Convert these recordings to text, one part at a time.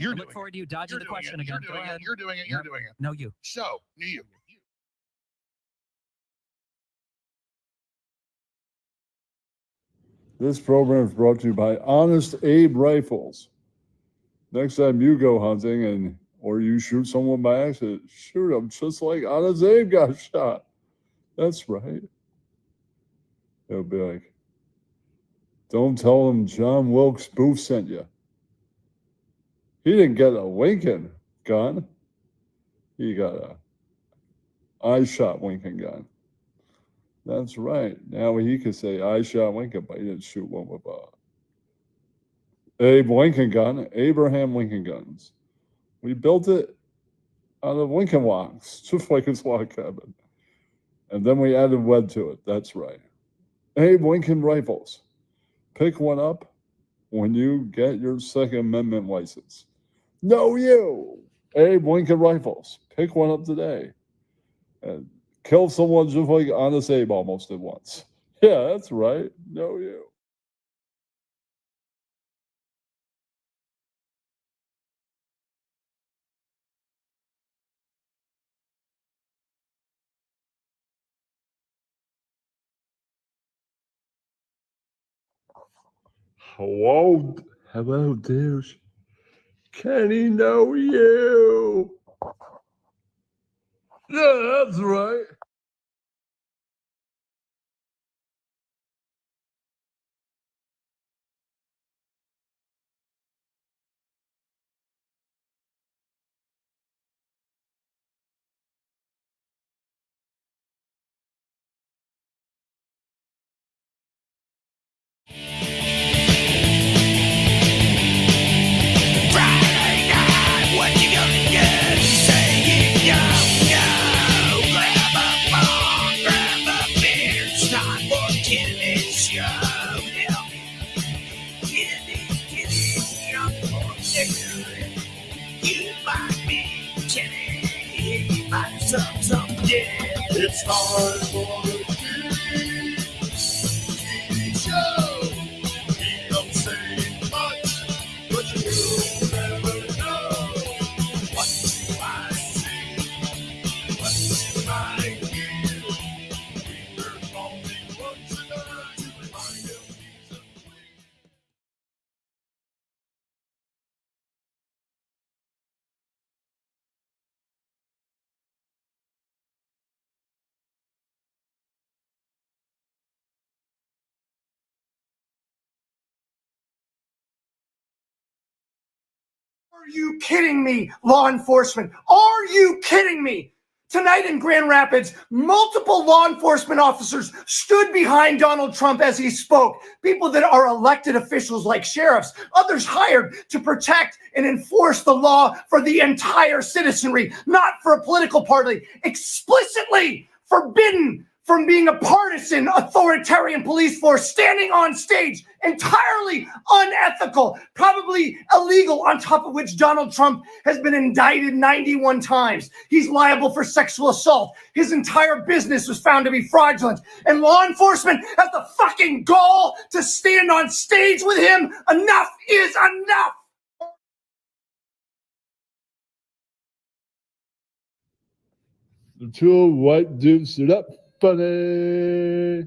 I look forward to you dodging the question again. Go ahead. You're doing it. You're doing it. No, you. So, you. This program is brought to you by Honest Abe Rifles. Next time you go hunting or you shoot someone by accident, shoot them just like Honest Abe got shot. That's right. It'll be like, don't tell them John Wilkes Booth sent you. He didn't get a Lincoln gun. He got a I shot Lincoln gun. That's right. Now he could say I shot Lincoln, but he didn't shoot one with Abe Lincoln gun, Abraham Lincoln guns. We built it out of Lincoln logs, just like his log cabin. And then we added lead to it. That's right. Abe Lincoln rifles. Pick one up when you get your Second Amendment license. No, you. Abe Lincoln rifles. Pick one up today. And kill someone just like Honest Abe almost did once. Yeah, that's right. No, you. Hello, douche. Can he know you? Yeah, that's right. It's time for the TV show. He don't say much, but you'll never know. What do I see? What do I hear? There's only one tonight to remind him he's a queen. Are you kidding me, law enforcement? Are you kidding me? Tonight in Grand Rapids, multiple law enforcement officers stood behind Donald Trump as he spoke. People that are elected officials like sheriffs, others hired to protect and enforce the law for the entire citizenry, not for a political party, explicitly forbidden from being a partisan authoritarian police force standing on stage, entirely unethical, probably illegal, on top of which Donald Trump has been indicted 91 times. He's liable for sexual assault. His entire business was found to be fraudulent. And law enforcement has the fucking gall to stand on stage with him. Enough is enough. The two white dudes stood up. Funny.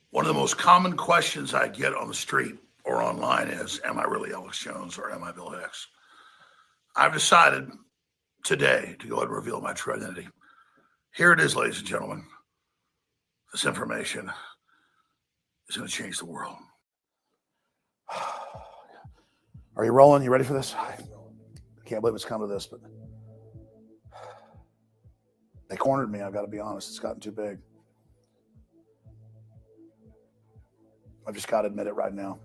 One of the most common questions I get on the street or online is, am I really Alex Jones or am I Bill Hicks? I've decided today to go ahead and reveal my true identity. Here it is, ladies and gentlemen. This information is going to change the world. Are you rolling? You ready for this? I can't believe it's come to this, but they cornered me. I've got to be honest. It's gotten too big. I've just got to admit it right now.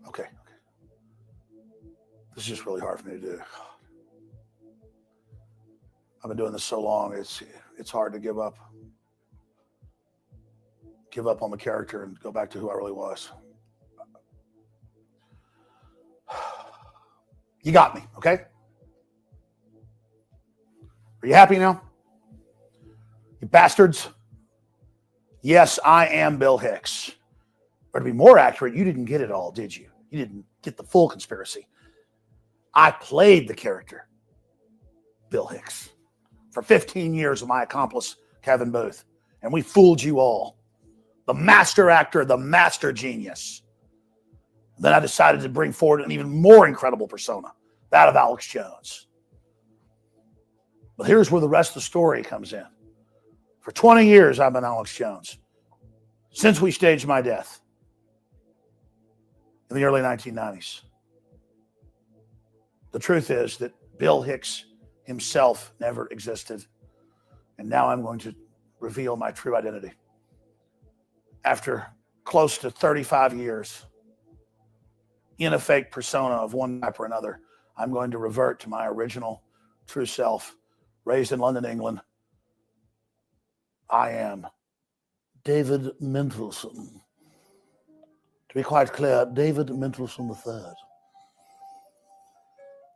Okay. This is just really hard for me to do. I've been doing this so long, it's hard to give up. Give up on the character and go back to who I really was. You got me, okay? Are you happy now? You bastards. Yes, I am Bill Hicks. Or to be more accurate, you didn't get it all, did you? You didn't get the full conspiracy. I played the character, Bill Hicks, for 15 years with my accomplice, Kevin Booth. And we fooled you all. The master actor, the master genius. Then I decided to bring forward an even more incredible persona, that of Alex Jones. But here's where the rest of the story comes in. For 20 years, I've been Alex Jones, since we staged my death in the early 1990s. The truth is that Bill Hicks himself never existed. And now I'm going to reveal my true identity. After close to 35 years in a fake persona of one type or another, I'm going to revert to my original true self, raised in London, England. I am David Mendelsohn. To be quite clear, David Mendelsohn III.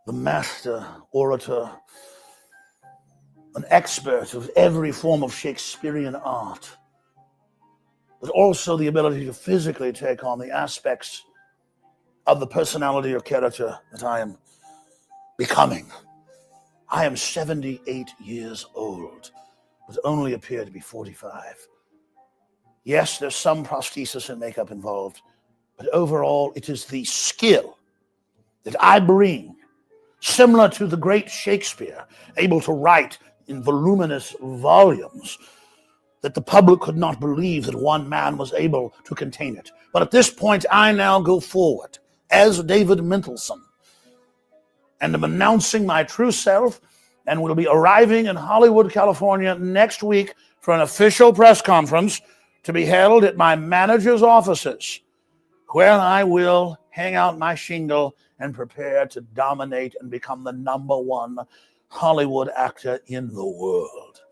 The master orator, an expert of every form of Shakespearean art, but also the ability to physically take on the aspects of the personality or character that I am becoming. I am 78 years old, but only appear to be 45. Yes, there's some prosthesis and makeup involved, but overall it is the skill that I bring, similar to the great Shakespeare, able to write in voluminous volumes, that the public could not believe that one man was able to contain it. But at this point, I now go forward as David Mendelsohn, and I'm announcing my true self, and will be arriving in Hollywood, California next week for an official press conference to be held at my manager's offices, where I will hang out my shingle and prepare to dominate and become the #1 Hollywood actor in the world.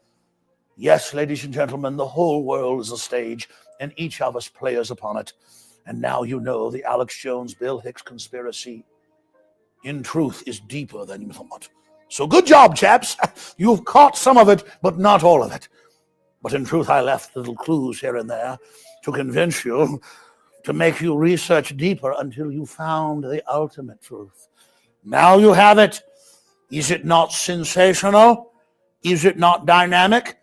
Yes, ladies and gentlemen, the whole world is a stage, and each of us players upon it. And now you know the Alex Jones, Bill Hicks conspiracy, in truth, is deeper than you thought. So good job, chaps. You've caught some of it, but not all of it. But in truth, I left little clues here and there to convince you, to make you research deeper until you found the ultimate truth. Now you have it. Is it not sensational? Is it not dynamic?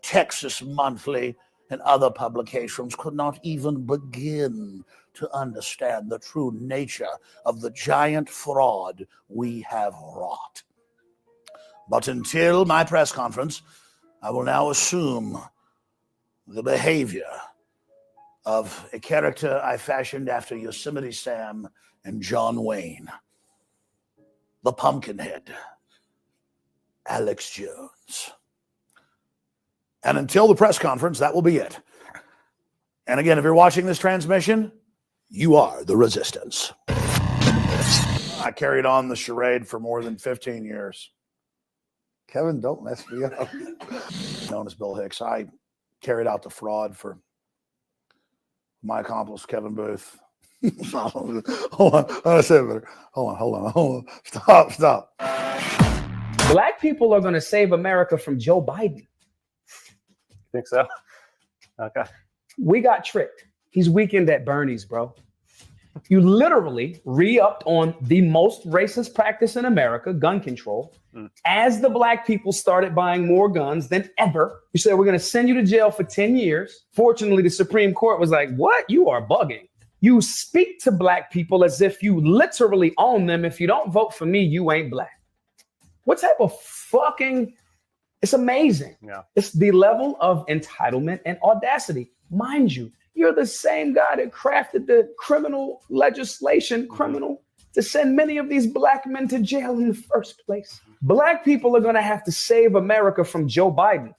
Texas Monthly and other publications could not even begin to understand the true nature of the giant fraud we have wrought. But until my press conference, I will now assume the behavior of a character I fashioned after Yosemite Sam and John Wayne, the Pumpkinhead, Alex Jones. And until the press conference, that will be it. And again, if you're watching this transmission, you are the resistance. I carried on the charade for more than 15 years. Kevin, don't mess me up. Known as Bill Hicks, I carried out the fraud for my accomplice, Kevin Booth. Hold on. I said it better. Hold on. Stop. Black people are going to save America from Joe Biden. Think so? Okay. We got tricked. He's weakened at Bernie's, bro. You literally re-upped on the most racist practice in America, gun control. As the black people started buying more guns than ever, you said, we're going to send you to jail for 10 years. Fortunately, the Supreme Court was like, what? You are bugging. You speak to black people as if you literally own them. If you don't vote for me, you ain't black. What type of fucking... It's amazing. Yeah. It's the level of entitlement and audacity. Mind you, you're the same guy that crafted the criminal legislation, to send many of these black men to jail in the first place. Black people are going to have to save America from Joe Biden.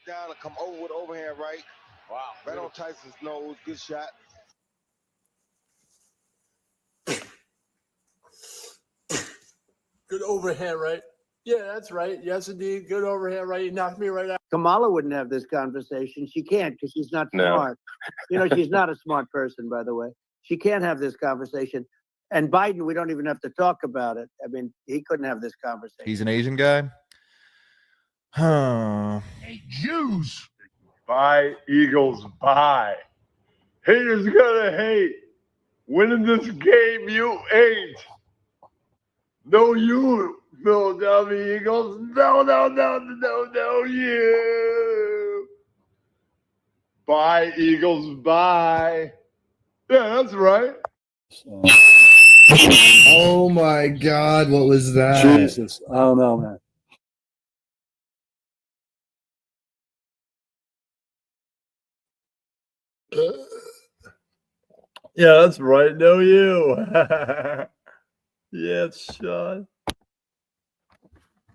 Down to come over with overhand right. Wow. Right on Tyson's nose. Good shot. Good overhand right. Yeah, that's right. Yes, indeed. Good overhand right. You knocked me right out. Kamala wouldn't have this conversation. She can't because she's not smart. You know, she's not a smart person, by the way. She can't have this conversation. And Biden, we don't even have to talk about it. I mean, he couldn't have this conversation. He's an Asian guy. Huh. Hey, Jews. Bye, Eagles, bye. Haters gonna hate. Winning this game, you ain't. No, you, Philadelphia Eagles. No, you. Bye, Eagles, bye. Yeah, that's right. Oh my God, what was that? Jesus, I don't know, man. Yeah, that's right. No, you. Yes, Sean.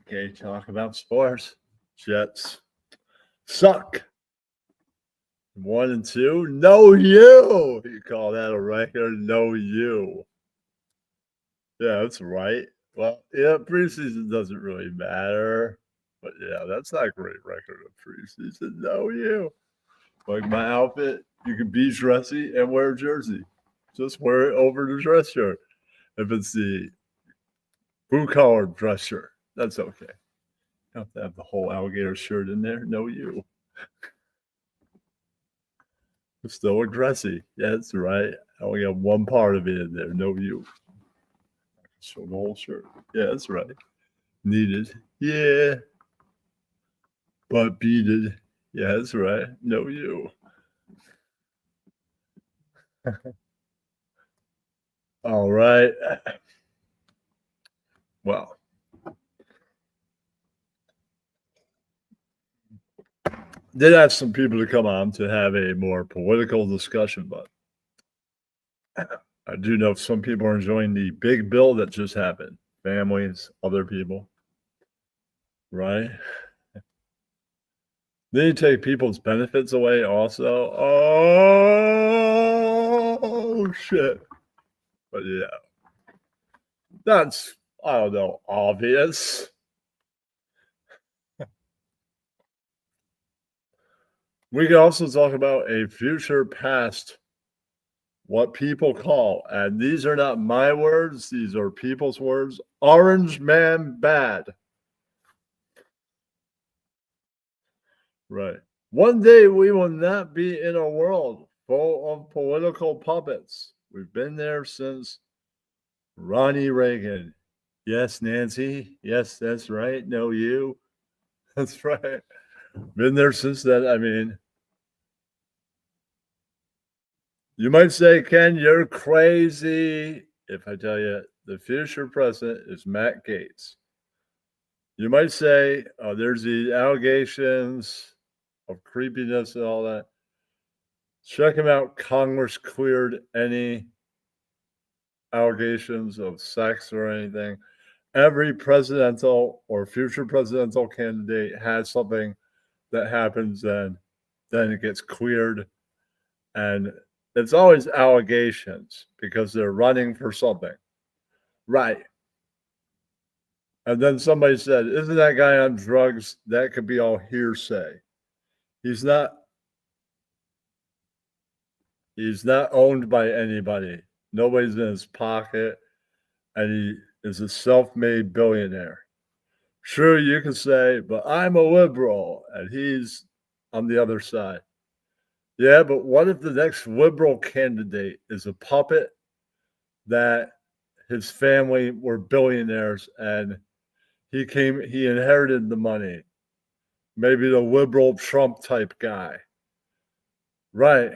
Okay, talk about sports. Jets suck. 1-2. No, you. You call that a record? No, you. Yeah, that's right. Well, yeah, preseason doesn't really matter. But yeah, that's not a great record of preseason. No, you. Like my outfit, you can be dressy and wear a jersey. Just wear it over the dress shirt. If it's the blue-collar dress shirt, that's okay. You don't have to have the whole alligator shirt in there. No, you. It's still aggressive. Yeah, that's right. I only have one part of it in there. No, you. Show the whole shirt. Yeah, that's right. Needed. Yeah. But beaded. Yeah, that's right. No, you. All right. Well, did have some people to come on to have a more political discussion, but I do know some people are enjoying the big bill that just happened. Families, other people, right? Then you take people's benefits away also. Oh, shit. But yeah, that's, I don't know, obvious. We can also talk about a future past, what people call, and these are not my words, these are people's words, Orange Man bad. Right. One day we will not be in a world full of political puppets. We've been there since Ronnie Reagan. Yes, Nancy. Yes, that's right. No, you. That's right. Been there since then. I mean, you might say, Ken, you're crazy if I tell you the future president is Matt Gaetz. You might say, oh, there's the allegations of creepiness and all that. Check him out. Congress cleared any allegations of sex or anything. Every presidential or future presidential candidate has something that happens, then it gets cleared. And it's always allegations because they're running for something. Right. And then somebody said, isn't that guy on drugs? That could be all hearsay. He's not owned by anybody. Nobody's in his pocket. And he is a self-made billionaire. Sure, you can say, but I'm a liberal and he's on the other side. Yeah, but what if the next liberal candidate is a puppet that his family were billionaires and he inherited the money? Maybe the liberal Trump type guy. Right.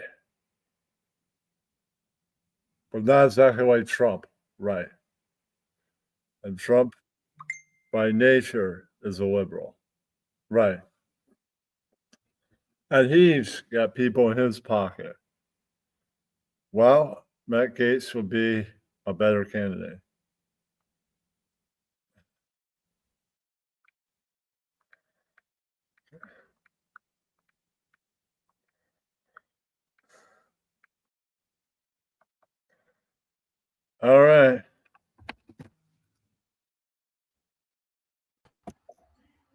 But not exactly like Trump. Right. And Trump, by nature, is a liberal. Right. And he's got people in his pocket. Well, Matt Gaetz would be a better candidate. All right.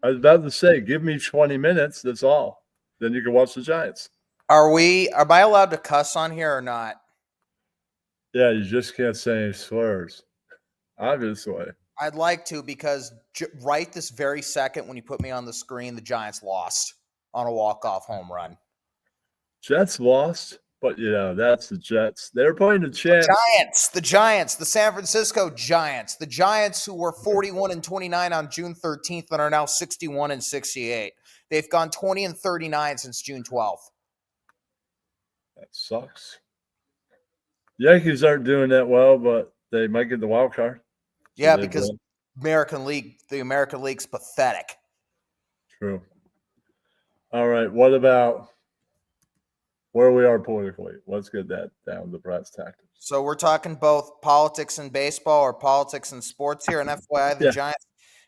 I was about to say, give me 20 minutes. That's all. Then you can watch the Giants. Am I allowed to cuss on here or not? Yeah, you just can't say any slurs. Obviously. I'd like to because right this very second when you put me on the screen, the Giants lost on a walk-off home run. Jets lost, but that's the Jets. They're playing the champs. The San Francisco Giants, the Giants who were 41-29 on June 13th and are now 61-68. They've gone 20-39 since June 12th. That sucks. Yankees aren't doing that well, but they might get the wild card. Yeah, because the American League's pathetic. True. All right. What about where we are politically? Let's get that down to brass tactics. So we're talking both politics and baseball or politics and sports here. And FYI, the Giants,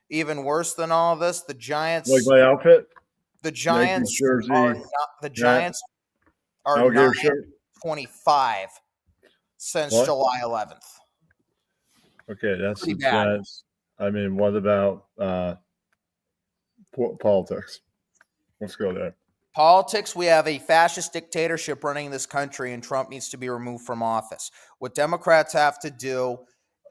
even worse than all of this, the Giants. Like my outfit? The Giants jersey, are are 9-25 since July 11th. Okay, that's pretty the bad. Giants. I mean, what about politics? Let's go there. Politics, we have a fascist dictatorship running this country, and Trump needs to be removed from office. What Democrats have to do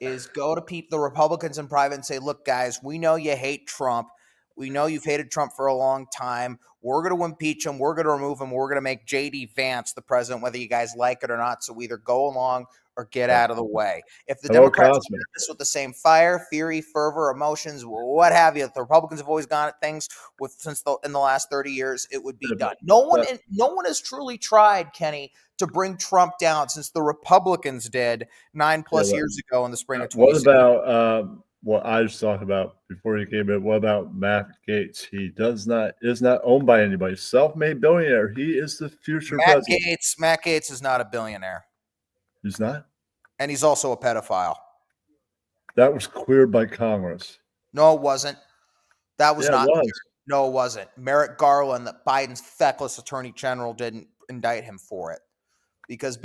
is go to the Republicans in private and say, look, guys, we know you hate Trump. We know you've hated Trump for a long time. We're going to impeach him. We're going to remove him. We're going to make J.D. Vance the president, whether you guys like it or not. So we either go along or get out of the way. If the Democrats do this with the same fire, fury, fervor, emotions, what have you, the Republicans have always gone at things in the last 30 years, it would be done. No one has truly tried, Kenny, to bring Trump down since the Republicans did 9+ years ago in the spring of 2016. What about what I was talking about before he came in? What about Matt Gaetz? He is not owned by anybody. Self-made billionaire. He is the future president. Matt Gaetz is not a billionaire. He's not? And he's also a pedophile. That was cleared by Congress. No, it wasn't. That was not. It was. No, it wasn't. Merrick Garland, Biden's feckless attorney general, didn't indict him for it. Because,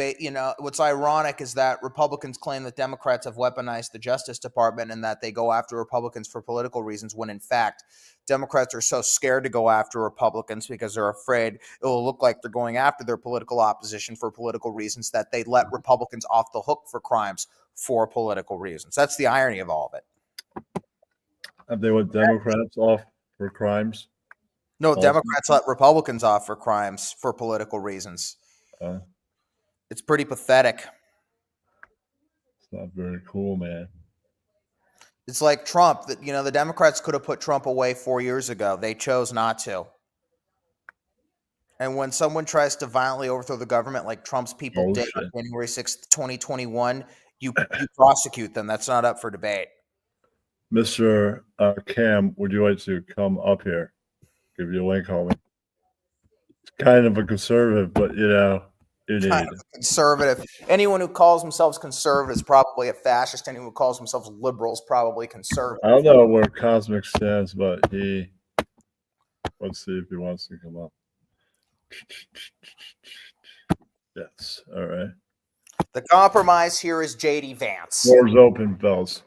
what's ironic is that Republicans claim that Democrats have weaponized the Justice Department and that they go after Republicans for political reasons, when in fact, Democrats are so scared to go after Republicans because they're afraid it will look like they're going after their political opposition for political reasons, that they let Republicans off the hook for crimes for political reasons. That's the irony of all of it. Have they let Democrats off for crimes? No, Democrats let Republicans off for crimes for political reasons. It's pretty pathetic. It's not very cool, man. It's like Trump. The Democrats could have put Trump away 4 years ago. They chose not to. And when someone tries to violently overthrow the government like Trump's people did on January 6th, 2021, you prosecute them. That's not up for debate. Mr. Cam, would you like to come up here? Give you a link, homie. It's kind of a conservative, but Kind of conservative. Anyone who calls themselves conservative is probably a fascist. Anyone who calls themselves liberal is probably conservative. I don't know where Cosmic stands, but let's see if he wants to come up. Yes. All right. The compromise here is J.D. Vance. Doors open, fellas.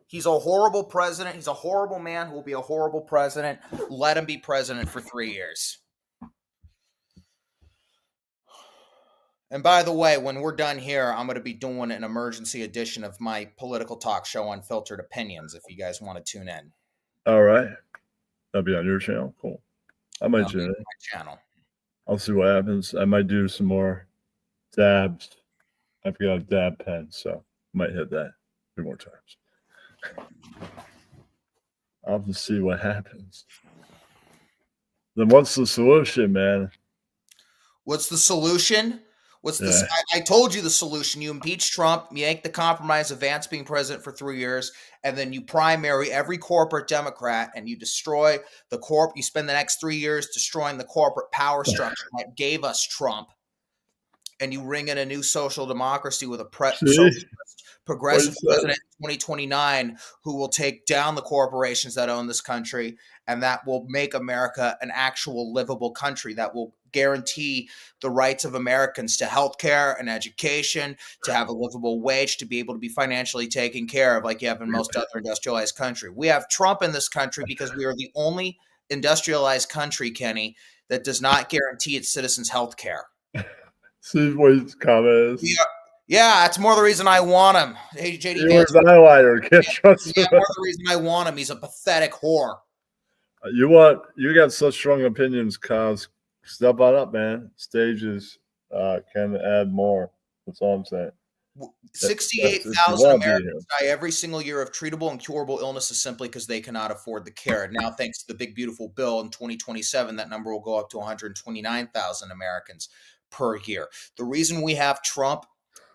He's a horrible president. He's a horrible man who will be a horrible president. Let him be president for 3 years. And by the way, when we're done here, I'm going to be doing an emergency edition of my political talk show, Unfiltered Opinions, if you guys want to tune in. All right. That'll be on your channel. Cool. I might tune in. My channel. I'll see what happens. I might do some more dabs. I forgot a dab pen, so I might hit that 3 more times. I'll have to see what happens. Then what's the solution, man? What's the solution? I told you the solution. You impeach Trump, you make the compromise of Vance being president for 3 years, and then you primary every corporate Democrat and you destroy the you spend the next 3 years destroying the corporate power structure that gave us Trump. And you ring in a new social democracy with a socialist, progressive president in 2029 who will take down the corporations that own this country, and that will make America an actual livable country that will guarantee the rights of Americans to health care and education, to have a livable wage, to be able to be financially taken care of like you have in most other industrialized countries. We have Trump in this country because we are the only industrialized country, Kenny, that does not guarantee its citizens health care. See what his comment is. Yeah, that's more the reason I want him. Hey, JD He Vance. wears highlighter. Can't trust Yeah, him. more the reason I want him. He's a pathetic whore. You got such strong opinions, Cos. Step on up, man. Stages can add more. That's all I'm saying. 68,000 Americans die every single year of treatable and curable illnesses simply because they cannot afford the care. Now, thanks to the big, beautiful bill in 2027, that number will go up to 129,000 Americans per year. The reason we have Trump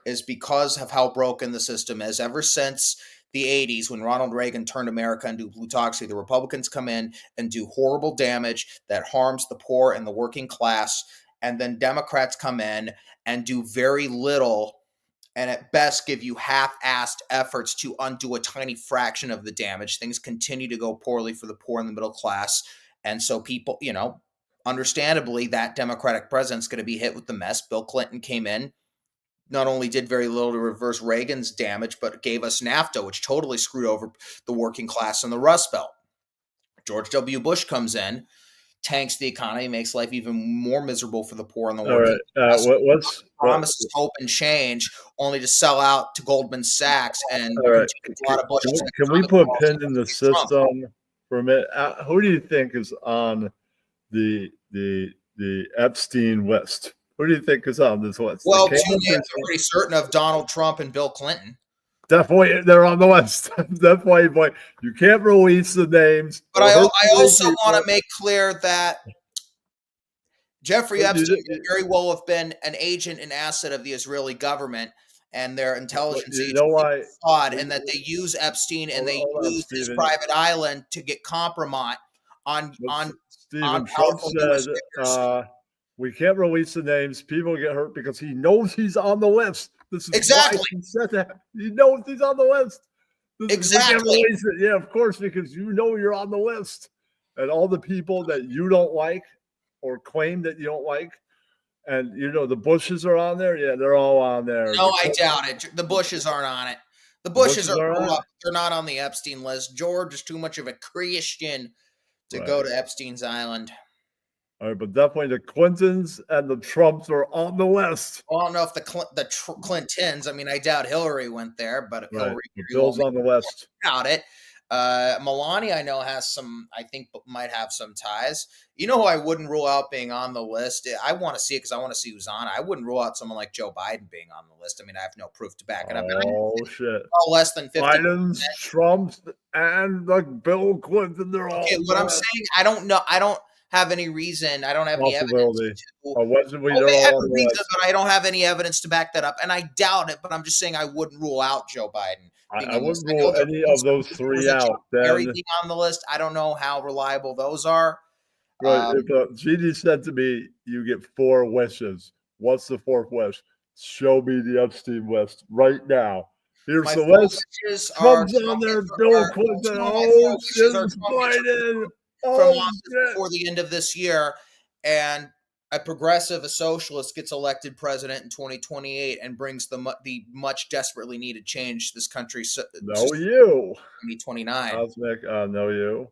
is because of how broken the system is. Ever since the 80s, when Ronald Reagan turned America into plutocracy, the Republicans come in and do horrible damage that harms the poor and the working class. And then Democrats come in and do very little, and at best give you half-assed efforts to undo a tiny fraction of the damage. Things continue to go poorly for the poor and the middle class. And so people, understandably, that Democratic president's going to be hit with the mess. Bill Clinton came in, not only did very little to reverse Reagan's damage, but gave us NAFTA, which totally screwed over the working class and the Rust Belt. George W. Bush comes in, tanks the economy, makes life even more miserable for the poor and the working class. Promises hope and change, only to sell out to Goldman Sachs and all right. a lot of Bush's. Can we put a pin in the system for a minute? Who do you think is on the Epstein list? Who do you think is on this list? Well, 2 names are pretty certain of: Donald Trump and Bill Clinton. Definitely, they're on the list. Definitely, boy. You can't release the names. But I also want to make clear that Jeffrey Epstein could very well have been an agent and asset of the Israeli government and their intelligence agency, and that they use Epstein and they use this private island to get compromise on Stephen Trump said, we can't release the names. People get hurt because he knows he's on the list. This is exactly. Why he said that. He knows he's on the list. Exactly. Yeah, of course, because you know you're on the list. And all the people that you don't like or claim that you don't like, and the Bushes are on there. Yeah, they're all on there. No, I doubt it. The Bushes aren't on it. The Bushes are corrupt. They're not on the Epstein list. George is too much of a Christian to go to Epstein's island. All right, but definitely the Clintons and the Trumps are on the list. Well, I don't know if the Clintons. I mean, I doubt Hillary went there, but Hillary Bill's on the list. Doubt it. Melania, I know, has some. I think might have some ties. You know who I wouldn't rule out being on the list? I want to see it because I want to see who's on. I wouldn't rule out someone like Joe Biden being on the list. I mean, I have no proof to back it up. Oh shit! Less than 50%. Biden's, Trump's, and Bill Clinton. They're all. Okay, what I'm saying, I don't know. I don't have any reason. I don't have any evidence. But I don't have any evidence to back that up, and I doubt it. But I'm just saying I wouldn't rule out Joe Biden. I wouldn't rule any of those three out. Everything on the list, I don't know how reliable those are. Right. If GD said to me, "You get 4 wishes. What's the 4th wish? Show me the Epstein list right now." Here's the list. Trump's on there. Bill Clinton. Oh shit, Biden. From office before the end of this year, and a progressive, a socialist, gets elected president in 2028 and brings the much desperately needed change to this country. No, you. 2029. Cosmic, no, you.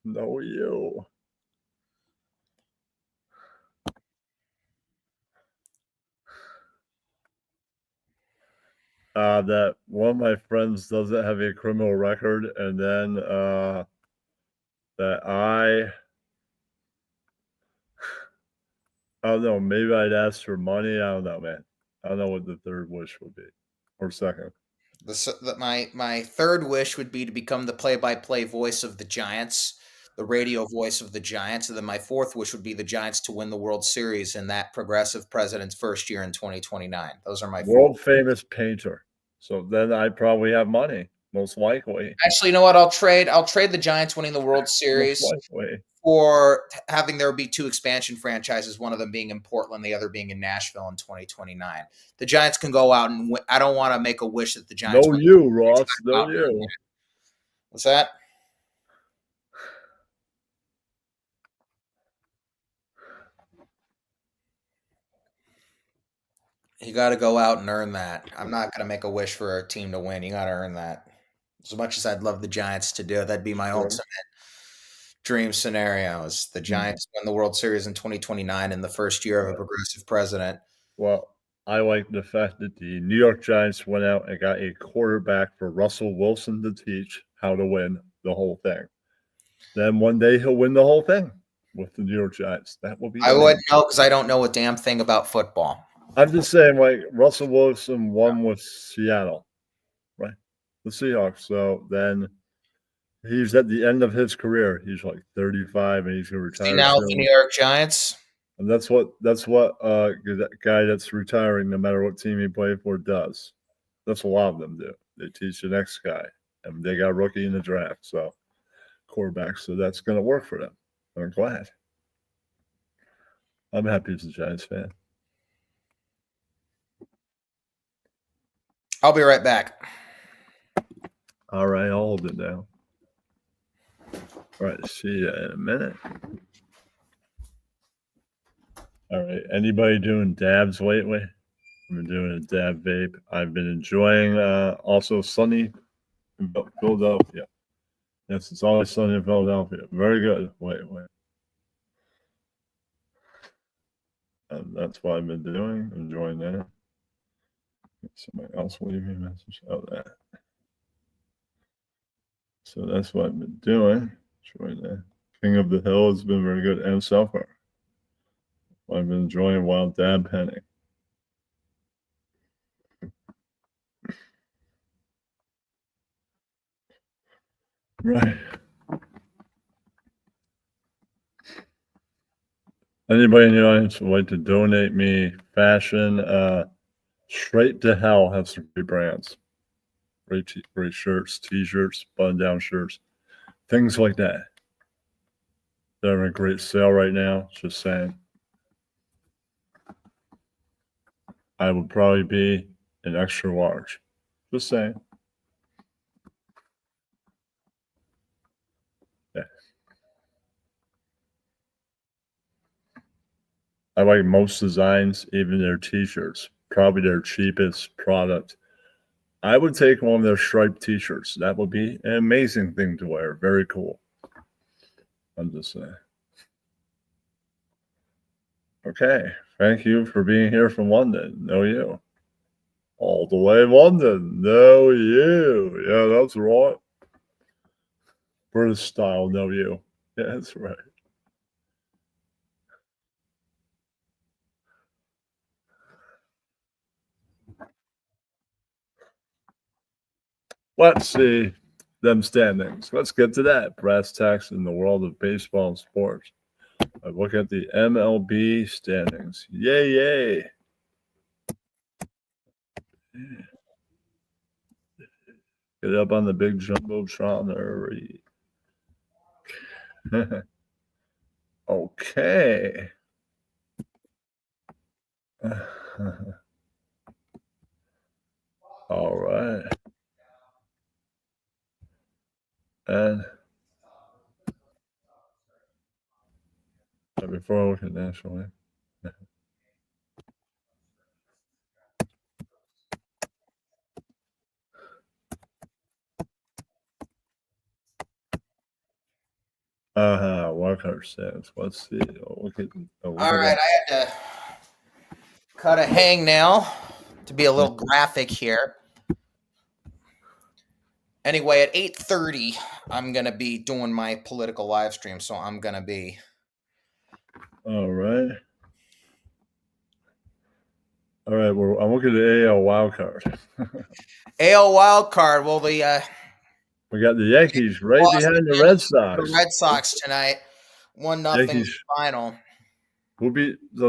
No, you. That one of my friends doesn't have a criminal record, and then that I don't know, maybe I'd ask for money. I don't know, man. I don't know what the 3rd wish would be, or 2nd. My 3rd wish would be to become the play-by-play voice of the Giants, the radio voice of the Giants, and then my 4th wish would be the Giants to win the World Series in that progressive president's first year in 2029. Those are my world famous painter. So then I probably have money, most likely. Actually, you know what? I'll trade the Giants winning the World Series for having there be 2 expansion franchises, one of them being in Portland, the other being in Nashville in 2029. The Giants can go out and win. I don't want to make a wish that the Giants win. You, Ross. No, you. What's that? You got to go out and earn that. I'm not going to make a wish for a team to win. You got to earn that. As much as I'd love the Giants to do, that'd be my ultimate dream scenario. Is the Giants win the World Series in 2029 in the first year of a progressive president. Well, I like the fact that the New York Giants went out and got a quarterback for Russell Wilson to teach how to win the whole thing. Then one day he'll win the whole thing with the New York Giants. That will be. I wouldn't know because I don't know a damn thing about football. I'm just saying, like, Russell Wilson won with Seattle, right? The Seahawks. So then he's at the end of his career. He's like 35 and he's going to retire. See now with the New York Giants. And that's what that guy that's retiring, no matter what team he played for, does. That's a lot of them do. They teach the next guy. And they got a rookie in the draft, so quarterback. So that's going to work for them. I'm glad. I'm happy as a Giants fan. I'll be right back. All right, I'll hold it down. All right, see you in a minute. All right, anybody doing dabs lately? I've been doing a dab vape. I've been enjoying also sunny in Philadelphia. Yes, it's always sunny in Philadelphia. Very good. Wait. And that's what I've been doing, enjoying that. Somebody else leave me a message. Oh, that. So that's what I've been doing. Enjoying that. King of the Hill has been very good, and Sulfur. I've been enjoying while dab penning. Right. Anybody in the audience would like to donate me fashion? Straight to Hell has some great brands. Great shirts, t-shirts, button-down shirts, things like that. They're having a great sale right now. Just saying. I would probably be an extra large. Just saying. Yeah. I like most designs, even their t-shirts. Probably their cheapest product. I would take one of their striped t-shirts. That would be an amazing thing to wear. Very cool. I'm just saying. Okay. Thank you for being here from London. No, you. All the way London. No, you. Yeah, that's right. British style, no, you. Yeah, that's right. Let's see them standings. Let's get to that. Brass tacks in the world of baseball and sports. I look at the MLB standings. Yay. Get up on the big jumbotron hurry. Okay. All right. And before I look at National League. Wildcard stats. Let's see. All right, I had to cut a hang now to be a little graphic here. Anyway, at 8:30, I'm going to be doing my political live stream, so I'm going to be. All right. Well, I'm looking at the AL wildcard. AL wildcard. Well, we got the Yankees right behind the Red Sox. The Red Sox tonight, 1-0 final. So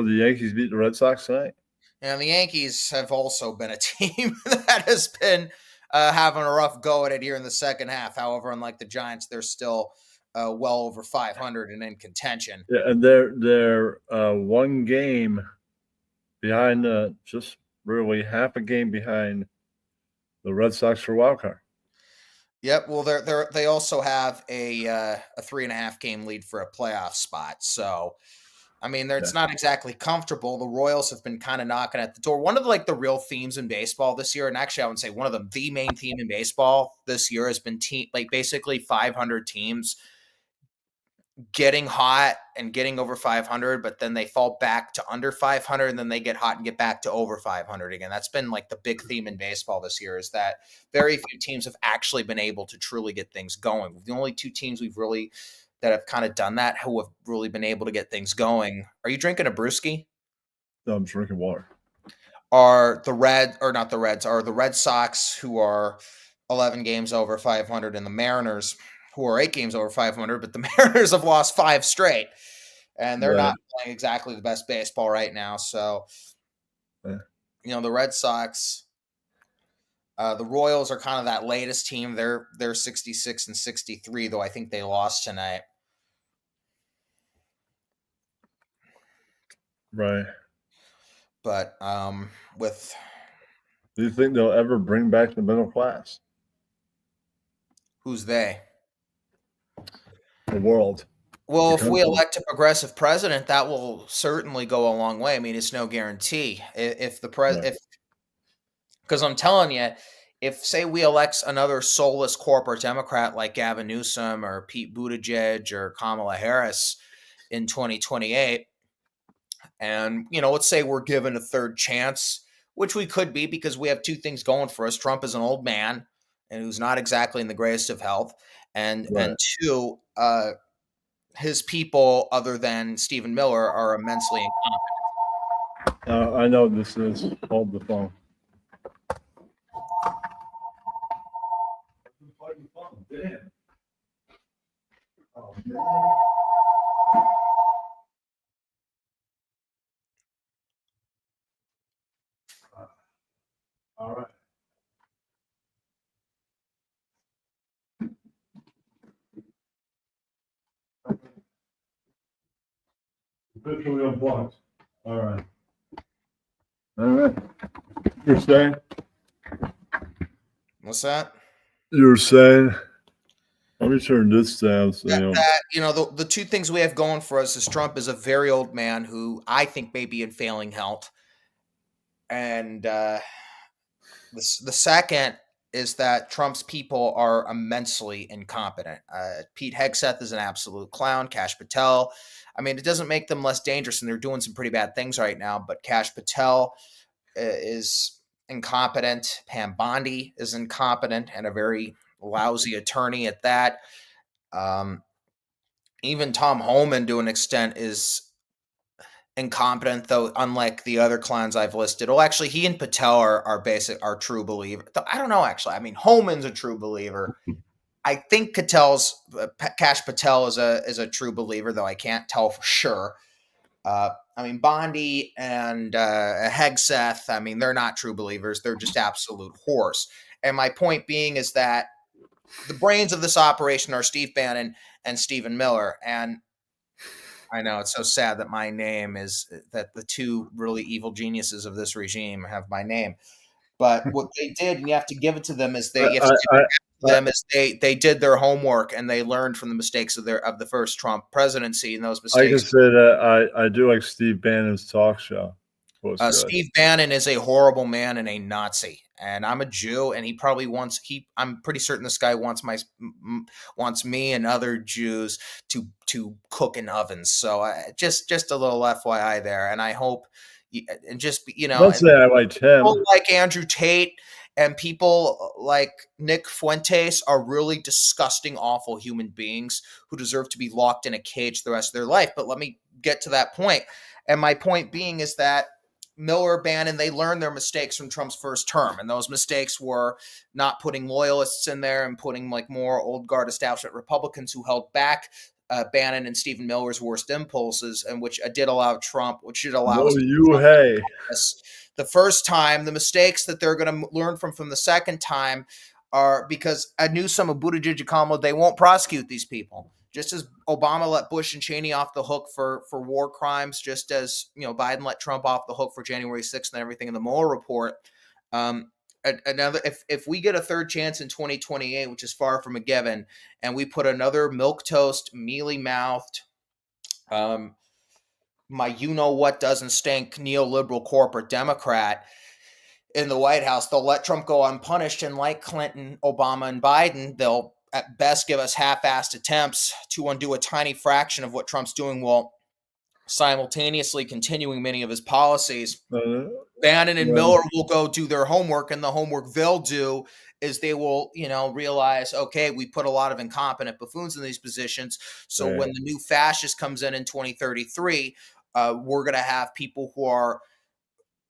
the Yankees beat the Red Sox tonight? And the Yankees have also been a team that has been having a rough go at it here in the second half. However, unlike the Giants, they're still well over 500 and in contention. Yeah, and they're one game behind, just really half a game behind the Red Sox for wild card. Yep. Well, they also have a 3.5 game lead for a playoff spot. So, I mean, it's not exactly comfortable. The Royals have been kind of knocking at the door. One of the real themes in baseball this year, and actually I would say one of them, the main theme in baseball this year has been basically 500 teams getting hot and getting over 500, but then they fall back to under 500, and then they get hot and get back to over 500 again. That's been like the big theme in baseball this year, is that very few teams have actually been able to truly get things going. The only two teams that have kind of done that, who have really been able to get things going. Are you drinking a brewski? No, I'm drinking water. Are the Red Sox, who are 11 games over 500, and the Mariners, who are 8 games over 500, but the Mariners have lost 5 straight, and they're not playing exactly the best baseball right now. So, the Red Sox, the Royals are kind of that latest team. They're 66 and 63, though I think they lost tonight. Right. But do you think they'll ever bring back the middle class? Who's they? The world. Well, if we elect a progressive president, that will certainly go a long way. I mean, it's no guarantee. If because I'm telling you, if say we elect another soulless corporate Democrat like Gavin Newsom or Pete Buttigieg or Kamala Harris in 2028, and let's say we're given a third chance, which we could be because we have 2 things going for us. Trump is an old man and who's not exactly in the greatest of health, and 2, his people, other than Stephen Miller, are immensely incompetent. I know this is. Hold the phone. Damn. Oh, man. All right. Officially unplugged. All right. All right. You're saying? What's that? You're saying? Let me turn this down. So the 2 things we have going for us is Trump is a very old man who I think may be in failing health. And the second is that Trump's people are immensely incompetent. Pete Hegseth is an absolute clown. Kash Patel. I mean, it doesn't make them less dangerous, and they're doing some pretty bad things right now, but Kash Patel is incompetent. Pam Bondi is incompetent and a very lousy attorney at that. Even Tom Homan, to an extent, is incompetent, though, unlike the other clowns I've listed. Well, actually, he and Patel are true believers. I don't know, actually. I mean, Homan's a true believer. I think Kash Patel is a true believer, though I can't tell for sure. I mean, Bondi and Hegseth, I mean, they're not true believers. They're just absolute whores. And my point being is that the brains of this operation are Steve Bannon and Stephen Miller. And I know it's so sad that my name is that the 2 really evil geniuses of this regime have my name. But what they did, and you have to give it to them, is they did their homework and they learned from the mistakes of the first Trump presidency, and those mistakes. I can say that I do like Steve Bannon's talk show. Steve Bannon is a horrible man and a Nazi, and I'm a Jew, and he probably I'm pretty certain this guy wants me and other Jews to cook in ovens. So just a little FYI there, and I hope. And just don't say I like him. People like Andrew Tate and people like Nick Fuentes are really disgusting, awful human beings who deserve to be locked in a cage the rest of their life. But let me get to that point. And my point being is that Miller, Bannon, they learned their mistakes from Trump's first term, and those mistakes were not putting loyalists in there and putting like more old guard establishment Republicans who held back Bannon and Stephen Miller's worst impulses, and which did allow Trump, which should allow us the first time. The mistakes that they're going to learn from the second time are because I knew some of Buttigieg and Kamala, they won't prosecute these people. Just as Obama let Bush and Cheney off the hook for war crimes, just as Biden let Trump off the hook for January 6th and everything in the Mueller report. Another, if we get a third chance in 2028, which is far from a given, and we put another milquetoast, mealy-mouthed, my you-know-what doesn't stink neoliberal corporate Democrat in the White House, they'll let Trump go unpunished, and like Clinton, Obama, and Biden, they'll at best give us half-assed attempts to undo a tiny fraction of what Trump's doing while simultaneously continuing many of his policies. Bannon and Miller will go do their homework, and the homework they'll do is they will, realize, okay, we put a lot of incompetent buffoons in these positions. So when the new fascist comes in 2033, we're going to have people who are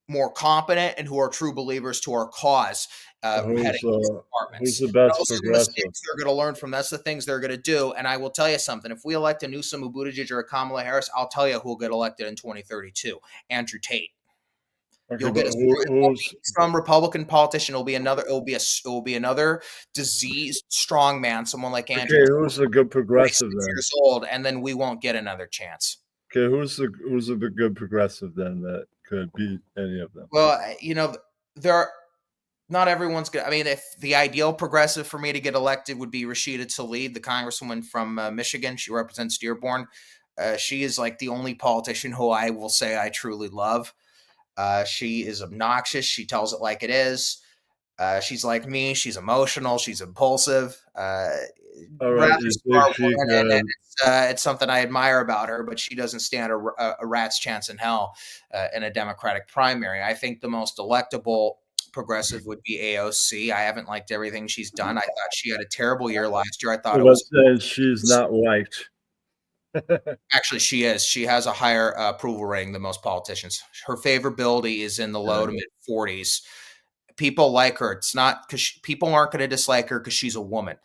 more competent and who are true believers to our cause. Who's the best progressive? They're going to learn from. That's the things they're going to do. And I will tell you something. If we elect a Newsom, a Buttigieg, or a Kamala Harris, I'll tell you who will get elected in 2032. Andrew Tate. Okay, You'll get some Republican politician. It will be another diseased strong man, someone like Andrew. Okay, who's a good progressive then? Years old, and then we won't get another chance. Okay, who's a good progressive then that could beat any of them? Well, not everyone's good. I mean, if the ideal progressive for me to get elected would be Rashida Tlaib, the congresswoman from Michigan. She represents Dearborn. She is like the only politician who I will say I truly love. She is obnoxious. She tells it like it is. She's like me. She's emotional. She's impulsive. It's something I admire about her, but she doesn't stand a rat's chance in hell in a Democratic primary. I think the most electable progressive would be AOC. I haven't liked everything she's done. I thought she had a terrible year last year. I thought she's not liked. Actually, she is. She has a higher approval rating than most politicians. Her favorability is in the low to mid 40s. People like her. It's not because people aren't going to dislike her because she's a woman.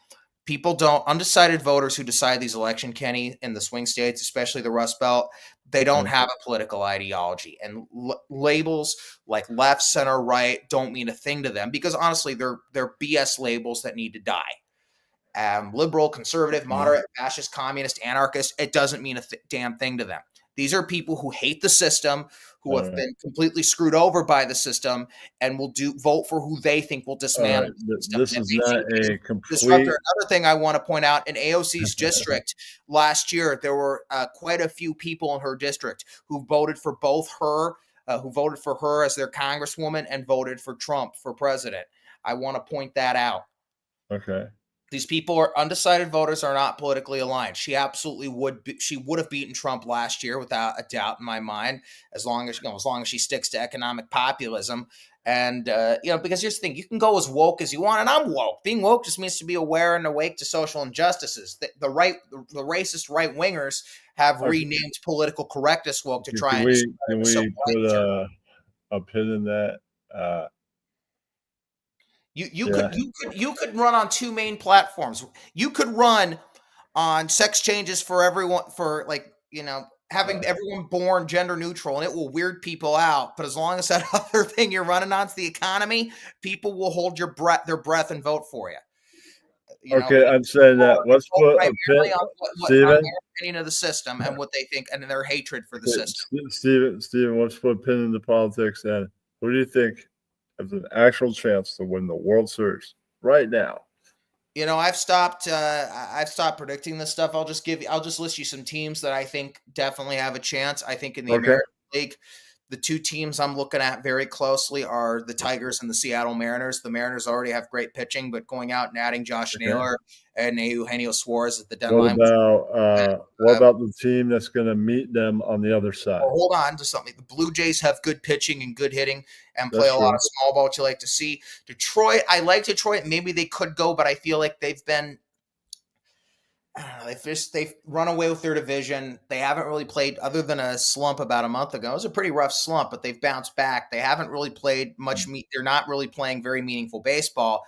People don't, undecided voters who decide these election, Kenny, in the swing states, especially the Rust Belt, they don't have a political ideology. And labels like left, center, right don't mean a thing to them because honestly, they're BS labels that need to die. Liberal, conservative, moderate, fascist, communist, anarchist, it doesn't mean a damn thing to them. These are people who hate the system, who have been completely screwed over by the system, and will vote for who they think will dismantle the system. This is not a complete. Another thing I want to point out, in AOC's district last year, there were quite a few people in her district who voted for her as their congresswoman and voted for Trump for president. I want to point that out. Okay. These people are undecided voters, are not politically aligned. She absolutely would have beaten Trump last year without a doubt in my mind, as long as she sticks to economic populism. And because here's the thing, you can go as woke as you want, and I'm woke. Being woke just means to be aware and awake to social injustices. The racist right wingers have renamed political correctness woke to try Can we put a pin in that? You could run on two main platforms. You could run on sex changes for everyone, for having everyone born gender neutral, and it will weird people out. But as long as that other thing you're running on is the economy, people will hold their breath and vote for you. I'm saying that. Let's put a pin, Steven. Their opinion of the system and what they think, and their hatred for the system. Steven, let's put a pin in the politics. And who do you think has an actual chance to win the World Series right now? I've stopped predicting this stuff. I'll just list you some teams that I think definitely have a chance. I think in the American League, the two teams I'm looking at very closely are the Tigers and the Seattle Mariners. The Mariners already have great pitching, but going out and adding Josh Naylor and Eugenio Suarez at the deadline. What about the team that's going to meet them on the other side? Well, hold on to something. The Blue Jays have good pitching and good hitting and play a lot of small ball, which you like to see. Detroit, I like Detroit. Maybe they could go, but I feel like they've been – I don't know. They've run away with their division. They haven't really played, other than a slump about a month ago. It was a pretty rough slump, but they've bounced back. They haven't really played much. They're not really playing very meaningful baseball.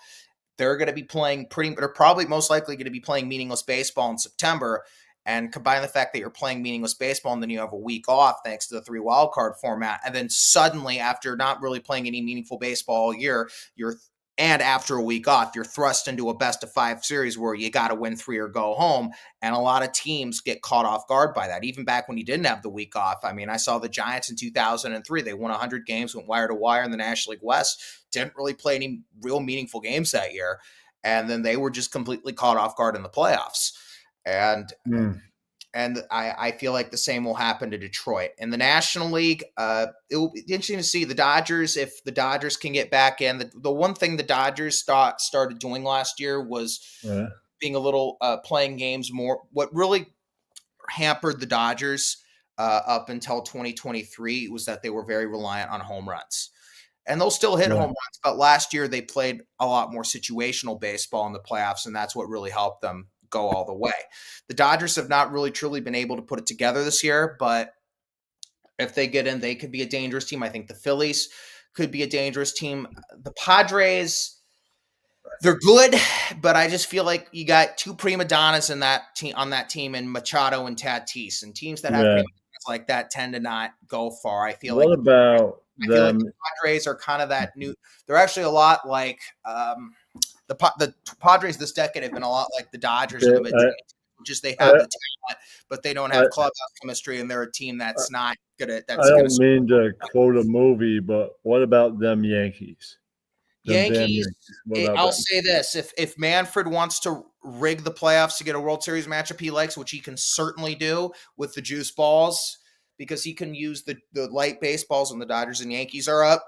They're going to be playing they're probably most likely going to be playing meaningless baseball in September. And combine the fact that you're playing meaningless baseball and then you have a week off thanks to the 3 wild card format. And then suddenly, after not really playing any meaningful baseball all year, and after a week off, you're thrust into a best-of-5 series where you got to win 3 or go home. And a lot of teams get caught off guard by that. Even back when you didn't have the week off. I mean, I saw the Giants in 2003. They won 100 games, went wire to wire in the National League West. Didn't really play any real meaningful games that year. And then they were just completely caught off guard in the playoffs. And I feel like the same will happen to Detroit. In the National League, it will be interesting to see the Dodgers, if the Dodgers can get back in. The one thing the Dodgers started doing last year was being a little playing games more. What really hampered the Dodgers up until 2023 was that they were very reliant on home runs. And they'll still hit home runs, but last year they played a lot more situational baseball in the playoffs, and that's what really helped them go all the way. The Dodgers have not really truly been able to put it together this year, but if they get in, they could be a dangerous team. I think the Phillies could be a dangerous team. The Padres, they're good, but I just feel like you got two prima donnas in that team on that team, and Machado and Tatis, and teams that have prima donnas like that tend to not go far. I feel What like about I feel like them? the Padres are kind of that new. They're actually a lot like the Padres this decade have been a lot like the Dodgers in the mid. Just they have the talent, but they don't have clubhouse chemistry, and they're a team that's not gonna. That's I gonna. don't mean to quote a movie, but what about them Yankees? Them damn Yankees. What about I'll them? say this: if Manfred wants to rig the playoffs to get a World Series matchup he likes, which he can certainly do with the juice balls, because he can use the light baseballs when the Dodgers and Yankees are up.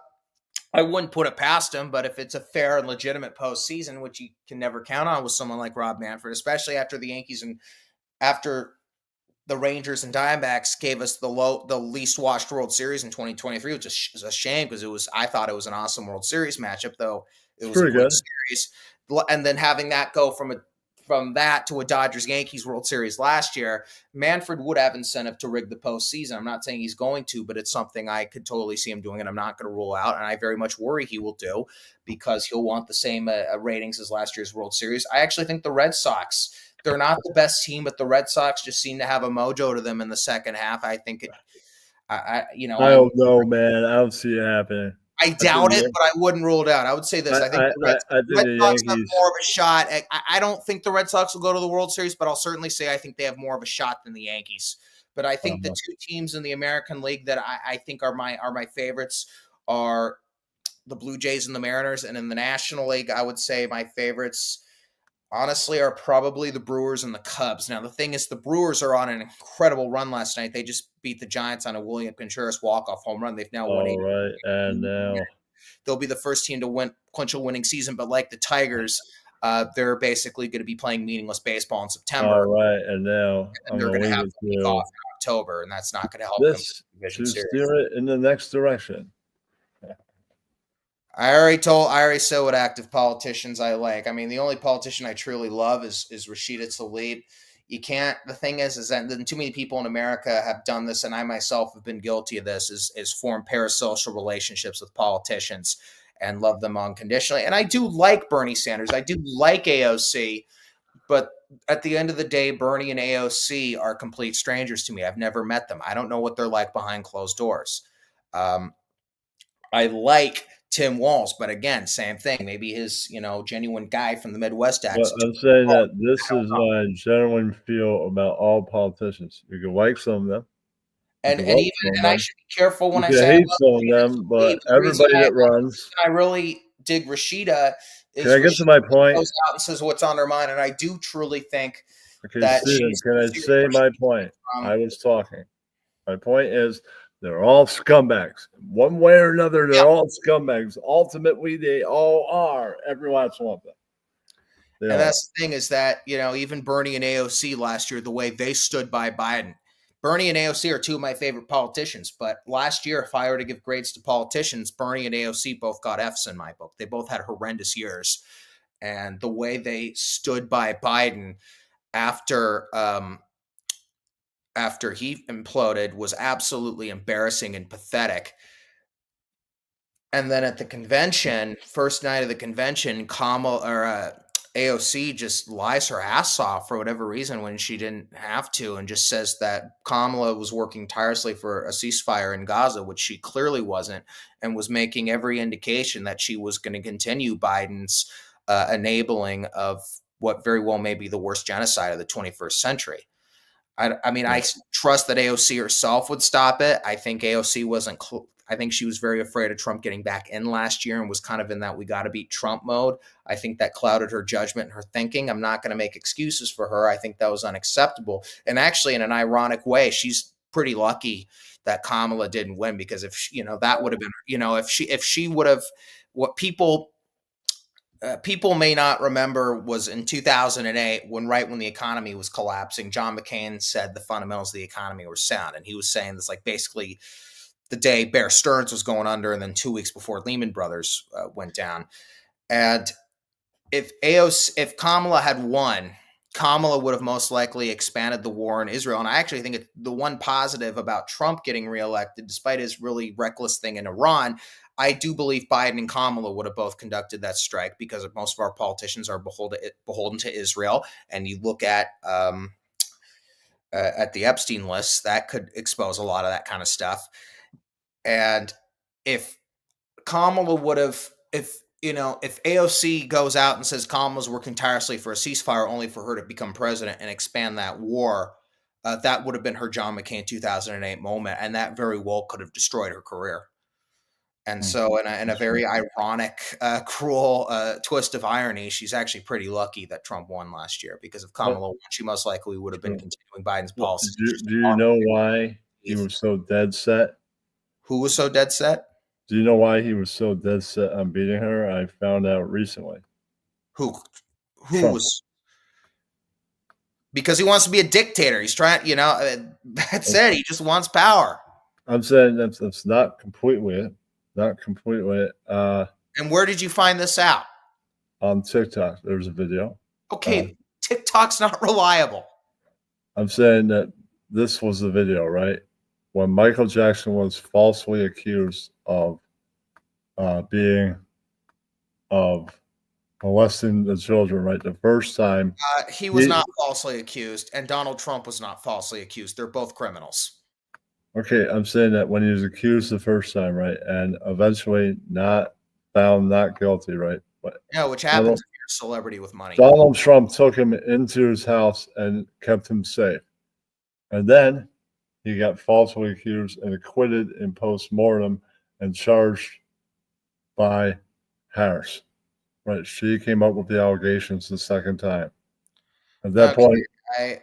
I wouldn't put it past him, but if it's a fair and legitimate postseason, which you can never count on with someone like Rob Manfred, especially after the Yankees and after the Rangers and Diamondbacks gave us the least watched World Series in 2023, which is a shame because I thought it was an awesome World Series matchup, though it was a good series. And then having that go from that to a Dodgers-Yankees World Series last year, Manfred would have incentive to rig the postseason. I'm not saying he's going to, but it's something I could totally see him doing, and I'm not going to rule out, and I very much worry he will do because he'll want the same ratings as last year's World Series. I actually think the Red Sox, they're not the best team, but the Red Sox just seem to have a mojo to them in the second half. I think I don't know, man. I don't see it happening. I doubt it, but I wouldn't rule it out. I would say this. I think the Red Sox have more of a shot. I don't think the Red Sox will go to the World Series, but I'll certainly say I think they have more of a shot than the Yankees. But I think the two teams in the American League that I think are my favorites are the Blue Jays and the Mariners. And in the National League, I would say my favorites, honestly, are probably the Brewers and the Cubs. Now, the thing is, the Brewers are on an incredible run last night. They just beat the Giants on a William Contreras walk-off home run. They've now won 8. Right, and now they'll be the first team to clinch a winning season. But like the Tigers, they're basically going to be playing meaningless baseball in September. All right, and now they're going to have a week off in October, and that's not going to help them to steer it in the next direction. I already said what active politicians I like. I mean, the only politician I truly love is Rashida Tlaib. You can't. The thing is that too many people in America have done this, and I myself have been guilty of this. Is form parasocial relationships with politicians and love them unconditionally. And I do like Bernie Sanders. I do like AOC, but at the end of the day, Bernie and AOC are complete strangers to me. I've never met them. I don't know what they're like behind closed doors. I like Tim Walz, but again, same thing. Maybe his, genuine guy from the Midwest accent. I'm saying that this is what I genuinely feel about all politicians. You can like some of them, and I should be careful when I say hate some of them, but everybody that runs. I really dig Rashida. Can I get to my point? Goes out and says what's on her mind, and I do truly think that can I say my point? I was talking. My point is, they're all scumbags. One way or another, they're all scumbags. Ultimately, they all are. Every last one of them. And that's the thing is that, even Bernie and AOC last year, the way they stood by Biden. Bernie and AOC are two of my favorite politicians. But last year, if I were to give grades to politicians, Bernie and AOC both got Fs in my book. They both had horrendous years. And the way they stood by Biden after he imploded was absolutely embarrassing and pathetic. And then at the convention, first night of the convention, AOC just lies her ass off for whatever reason when she didn't have to, and just says that Kamala was working tirelessly for a ceasefire in Gaza, which she clearly wasn't, and was making every indication that she was going to continue Biden's enabling of what very well may be the worst genocide of the 21st century. I mean, I trust that AOC herself would stop it. I think AOC wasn't. I think she was very afraid of Trump getting back in last year and was kind of in that we got to beat Trump mode. I think that clouded her judgment and her thinking. I'm not going to make excuses for her. I think that was unacceptable. And actually, in an ironic way, she's pretty lucky that Kamala didn't win, because if that would have been, if she would have, what people people may not remember was in 2008 when the economy was collapsing, John McCain said the fundamentals of the economy were sound. And he was saying this like basically the day Bear Stearns was going under and then 2 weeks before Lehman Brothers went down. And if Kamala had won, Kamala would have most likely expanded the war in Israel. And I actually think the one positive about Trump getting reelected, despite his really reckless thing in Iran, I do believe Biden and Kamala would have both conducted that strike because most of our politicians are beholden to Israel. And you look at the Epstein list, that could expose a lot of that kind of stuff. And if Kamala would have, if AOC goes out and says Kamala's working tirelessly for a ceasefire only for her to become president and expand that war, that would have been her John McCain 2008 moment. And that very well could have destroyed her career. And so in a very ironic, cruel twist of irony, she's actually pretty lucky that Trump won last year, because if Kamala won, she most likely would have been continuing Biden's policies. Do you know why he was so dead set? Who was so dead set? Do you know why he was so dead set on beating her? I found out recently. Who Trump. was? Because he wants to be a dictator. He's trying, that's it. He just wants power. I'm saying that's not completely it. Not completely. And where did you find this out? On TikTok, there's a video. Okay, TikTok's not reliable. I'm saying that this was the video, right? When Michael Jackson was falsely accused of molesting the children, right? The first time. He was not falsely accused, and Donald Trump was not falsely accused. They're both criminals. Okay, I'm saying that when he was accused the first time, right, and eventually not found not guilty, right? But which happens if you're a celebrity with money. Donald Trump took him into his house and kept him safe. And then he got falsely accused and acquitted in post-mortem and charged by Harris. Right, she came up with the allegations the second time. At that point,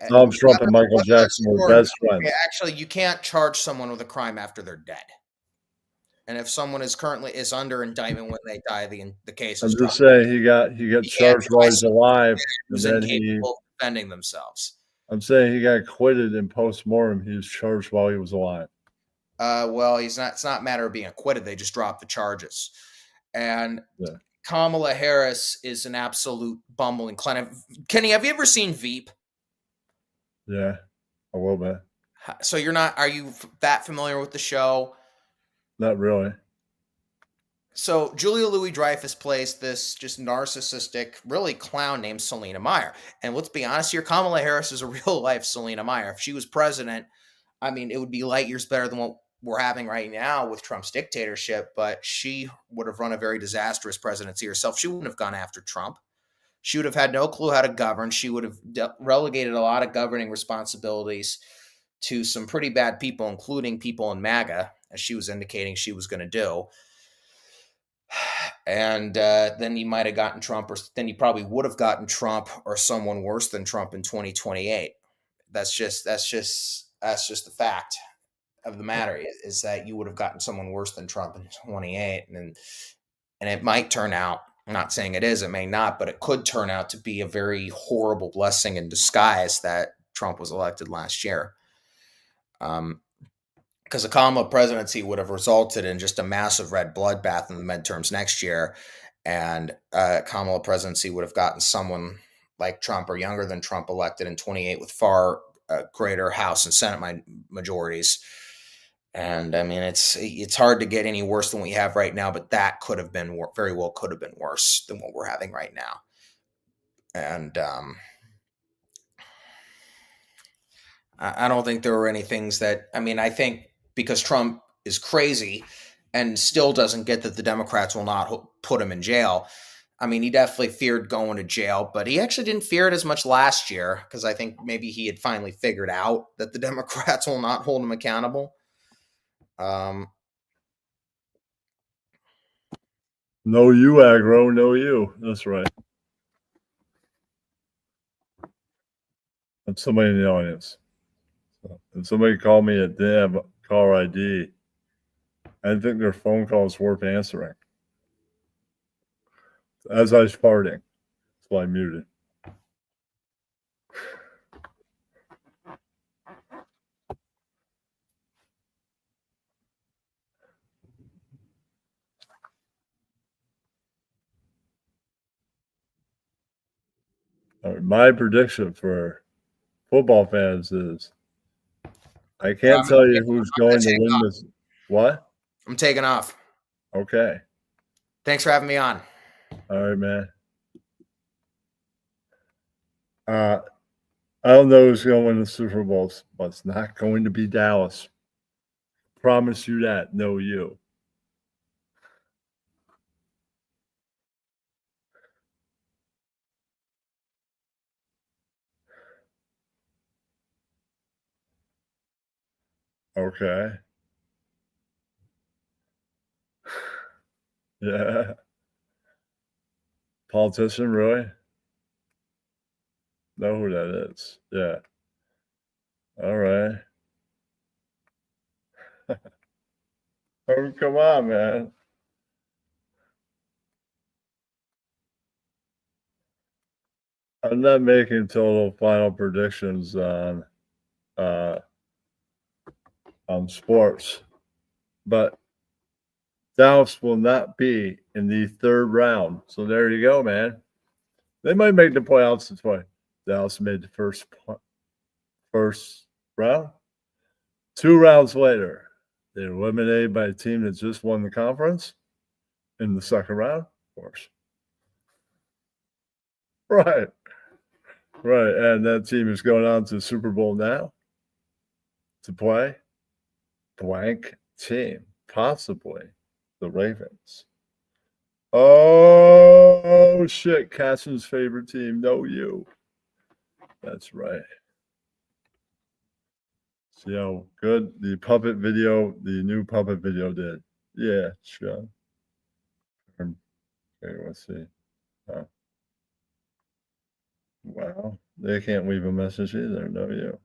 Donald Trump and Michael Jackson were best friends. Actually, you can't charge someone with a crime after they're dead. And if someone is under indictment when they die, the case is. I'm just saying he got charged while he's alive, and who's then incapable of defending themselves. I'm saying he got acquitted in post-mortem. He was charged while he was alive. Well, he's not. It's not a matter of being acquitted. They just dropped the charges, and. Yeah. Kamala Harris is an absolute bumbling clown. Kenny, have you ever seen Veep? Yeah, a little bit. So are you that familiar with the show? Not really. So Julia Louis-Dreyfus plays this just narcissistic, really clown named Selena Meyer. And let's be honest here, Kamala Harris is a real life Selena Meyer. If she was president, I mean, it would be light years better than what we're having right now with Trump's dictatorship, but she would have run a very disastrous presidency herself. She wouldn't have gone after Trump. She would have had no clue how to govern. She would have relegated a lot of governing responsibilities to some pretty bad people, including people in MAGA, as she was indicating she was going to do. And then you might have gotten Trump, or then you probably would have gotten Trump or someone worse than Trump in 2028. That's just the fact of the matter, is that you would have gotten someone worse than Trump in 28, and it might turn out, I'm not saying it is, it may not, but it could turn out to be a very horrible blessing in disguise that Trump was elected last year. Because a Kamala presidency would have resulted in just a massive red bloodbath in the midterms next year, and Kamala presidency would have gotten someone like Trump or younger than Trump elected in 28 with far greater House and Senate majorities. And I mean, it's hard to get any worse than we have right now, but that could have been very well could have been worse than what we're having right now. And I don't think there were any things that, I mean, I think because Trump is crazy and still doesn't get that the Democrats will not put him in jail. I mean, he definitely feared going to jail, but he actually didn't fear it as much last year, because I think maybe he had finally figured out that the Democrats will not hold him accountable. No you, aggro, no you. That's right. That's somebody in the audience. So, if somebody called me at didn't have caller ID, I think their phone call is worth answering. As I was farting. That's why I muted. All right, my prediction for football fans is I can't tell you who's going to win this. What? I'm taking off. Okay. Thanks for having me on. All right, man. I don't know who's going to win the Super Bowls, but it's not going to be Dallas. Promise you that. No, you. Okay. Yeah. Politician, really? Know who that is. Yeah. All right. Oh, come on, man. I'm not making total final predictions on sports, but Dallas will not be in the third round. So there you go, man. They might make the playoffs this way. Dallas made the first round. 2 rounds later, they're eliminated by a team that just won the conference in the second round, of course. Right. And that team is going on to the Super Bowl now to play blank team, possibly the Ravens. Oh, shit. Casson's favorite team. No, you. That's right. See how good the new puppet video did. Yeah, sure. Okay, let's see. Wow. They can't leave a message either. No, you.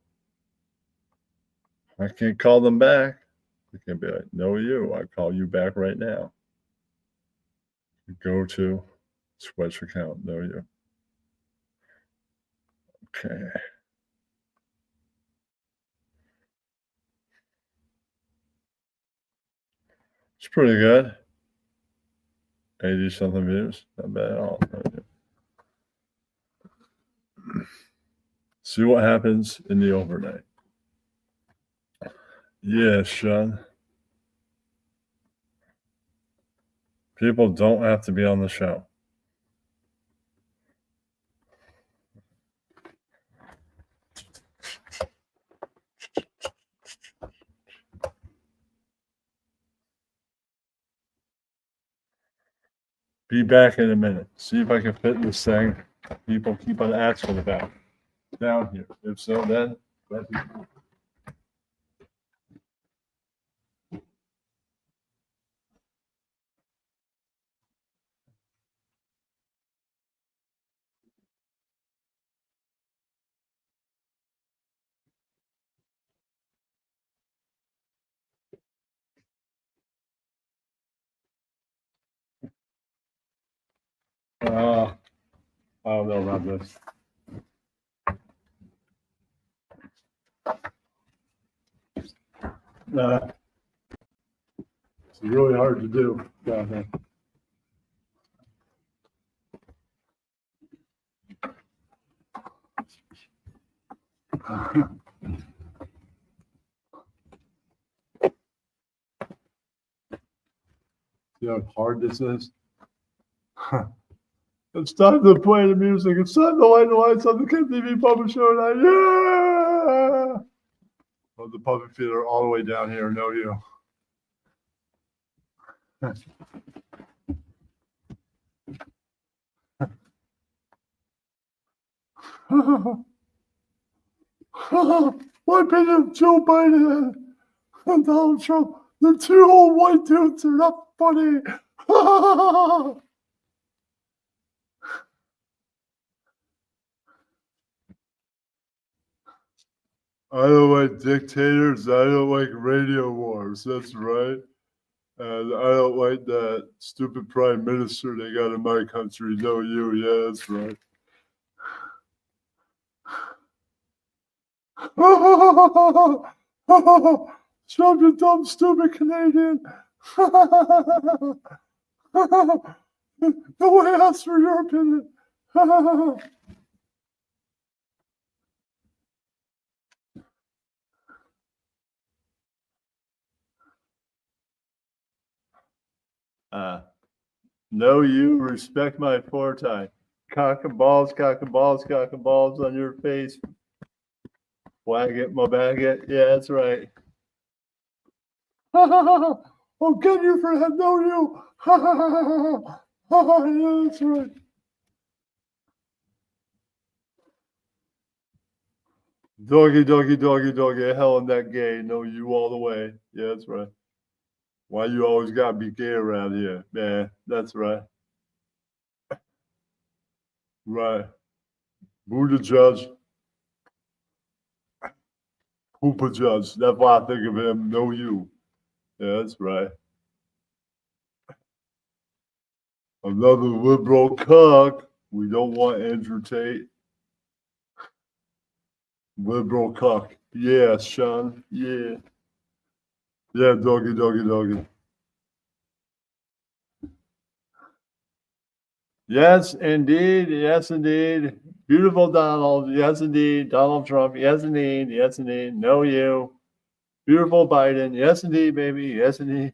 I can't call them back. They can be like, no, you. I call you back right now. Go to Switch account. No, you. Okay. It's pretty good. 80 something views. Not bad at all. See what happens in the overnight. Yeah, Sean. People don't have to be on the show. Be back in a minute. See if I can fit this thing. People keep on asking about down here. If so, then that'd be cool. I don't know about this. It's really hard to do down here. See how hard this is? It's time to play the music. It's time to light the lights on the KTV Puppet Show tonight. Yeah! Well, the puppet feet are all the way down here. No, you. My opinion, Joe Biden and Donald Trump, they're two old white dudes. They're not funny. I don't like dictators. I don't like radio wars. That's right. And I don't like that stupid prime minister they got in my country. No, you. Yeah, that's right. Trump, you dumb, stupid Canadian. No way else for your opinion. No, you respect my forte. Cock and balls, cock and balls, cock and balls on your face. Wag it, my bag it. Yeah, that's right. I'll get you for that. No, you. Yeah, that's right. Doggy, doggy, doggy, doggy. Hell, I'm that gay. No, you all the way. Yeah, that's right. Why you always gotta be gay around here? Yeah, that's right. Right. Who the judge? Hooper judge. That's why I think of him. No, you. Yeah, that's right. Another liberal cuck. We don't want Andrew Tate. Liberal cuck. Yeah, Sean. Yeah. Yeah, doggy, doggy, doggy. Yes, indeed. Yes, indeed. Beautiful Donald. Yes, indeed. Donald Trump. Yes, indeed. Yes, indeed. No, you. Beautiful Biden. Yes, indeed, baby. Yes, indeed.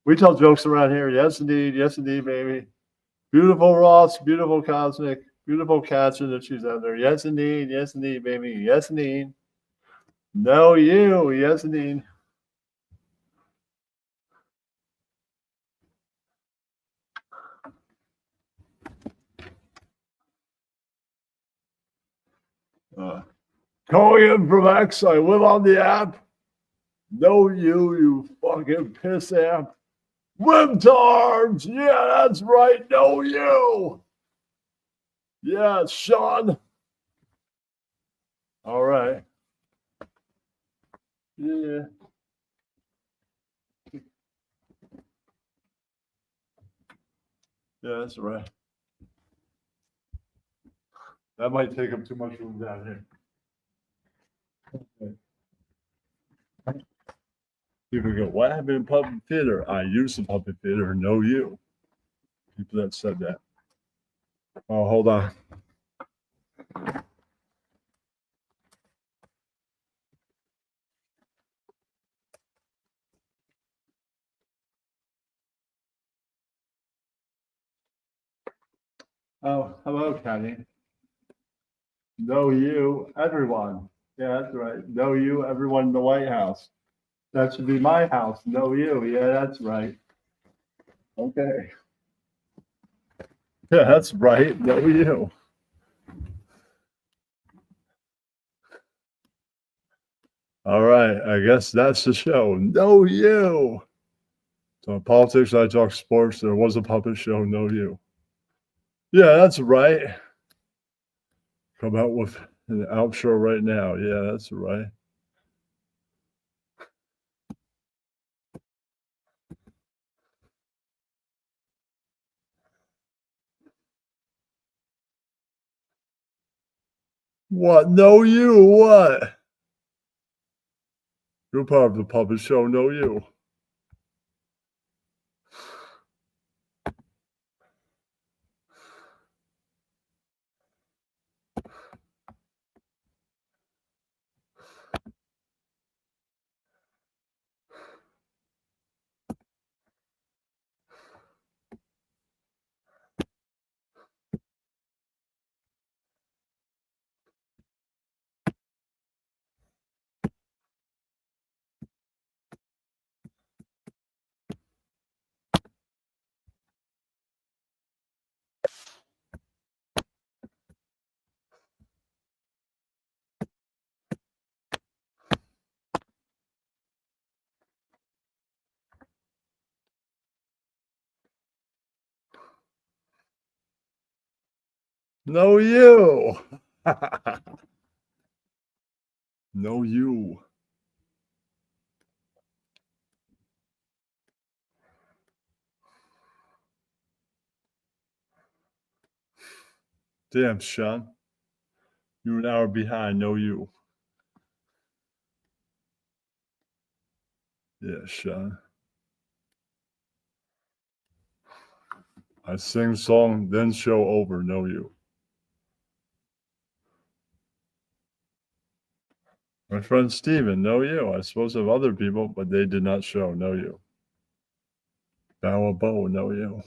We tell jokes around here. Yes, indeed. Yes, indeed, baby. Beautiful Ross. Beautiful Cosmic. Beautiful Catcher that she's out there. Yes, indeed. Yes, indeed, baby. Yes, indeed. No, you. Yes, indeed. Calling in from X. I live on the app. No, you fucking piss app. Libtards. Yeah, that's right. No, you. Yeah, Sean. All right. Yeah. Yeah, that's right. That might take up too much room down here. People go, what happened in puppet theater? I used to puppet theater. No, you. People that said that. Oh, hold on. Oh, hello, Kenny. No, you, everyone. Yeah, that's right. No, you, everyone in the White House. That should be my house. No, you. Yeah, that's right. Okay. Yeah, that's right. No, you. All right. I guess that's the show. No, you. So politics, I talk sports. There was a puppet show. No, you. Yeah, that's right. Come out with an outro right now. Yeah, that's right. What? No, you. What? You're part of the puppet show. No, you. No, you. No, you. Damn, Sean. You're an hour behind, no you. Yeah, Sean. I sing song, then show over, no you. My friend Steven, know you. I suppose of other people, but they did not show, know you. Bow a bow, know you.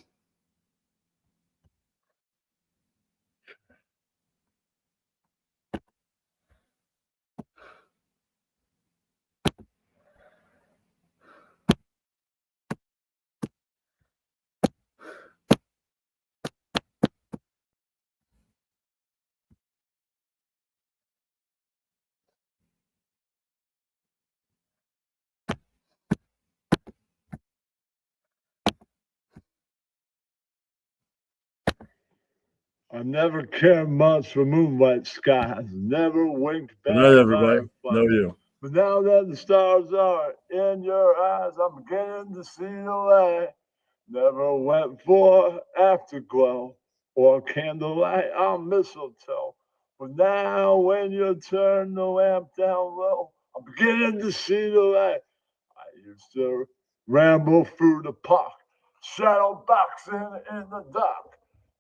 I never cared much for moonlight skies, never winked back. Good night, everybody. Know you. But now that the stars are in your eyes, I'm beginning to see the light. Never went for afterglow or candlelight on mistletoe. But now when you turn the lamp down low, I'm beginning to see the light. I used to ramble through the park, shadow boxing in the dark.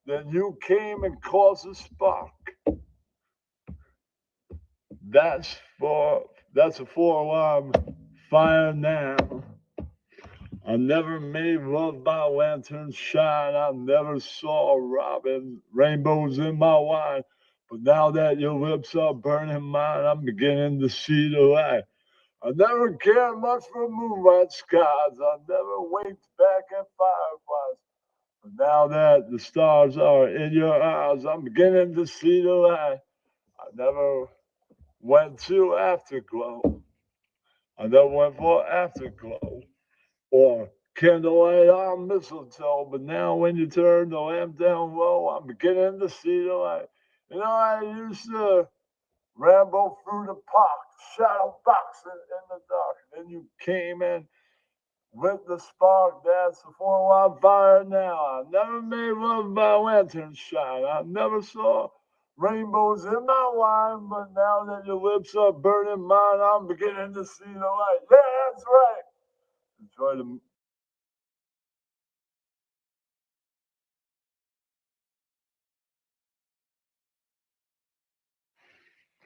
Then you came and caused a spark. That's a 4-alarm fire now. I never made love by lantern shine. I never saw robin rainbows in my wine. But now that your lips are burning mine, I'm beginning to see the light. I never cared much for moonlight skies. I never winked back at fireflies. But now that the stars are in your eyes, I'm beginning to see the light. I never went to afterglow. I never went for afterglow or candlelight on mistletoe. But now when you turn the lamp down low, I'm beginning to see the light. You know, I used to ramble through the park, shadow boxing in the dark. Then you came in with the spark, that's the 4-alarm fire now. I never made love by lantern shine. I never saw rainbows in my wine, but now that your lips are burning mine, I'm beginning to see the light. Yeah, that's right. Enjoy the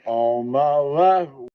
all my life.